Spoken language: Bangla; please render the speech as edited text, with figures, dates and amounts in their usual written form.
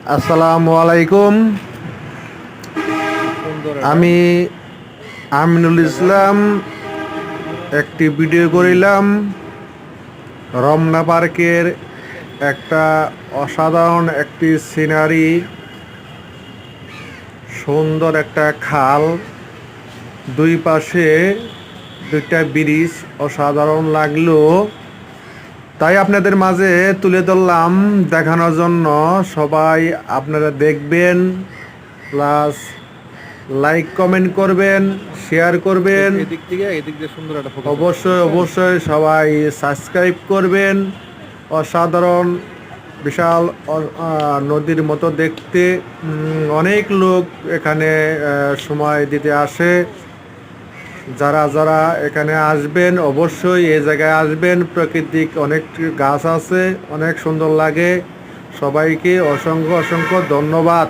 আসসালামু আলাইকুম। আমি আমিনুল ইসলাম একটি ভিডিও করিলাম রমনা পার্কের একটা অসাধারণ একটি সিনারি, সুন্দর একটা খাল, দুই পাশে দুইটা ব্রিজ অসাধারণ লাগলো, তাই আপনাদের মাঝে তুলে ধরলাম দেখানোর জন্য। সবাই আপনারা দেখবেন, প্লাস লাইক কমেন্ট করবেন, শেয়ার করবেন, এদিক থেকে এদিক দিয়ে সুন্দর একটা ফোকাস অবশ্যই অবশ্যই সবাই সাবস্ক্রাইব করবেন। অসাধারণ বিশাল নদীর মতো দেখতে, অনেক লোক এখানে সময় দিতে আসে। যারা যারা এখানে আসবেন অবশ্যই এই জায়গায় আসবেন। প্রাকৃতিক অনেক গাছ আছে, অনেক সুন্দর লাগে। সবাইকে অসংখ্য অসংখ্য ধন্যবাদ।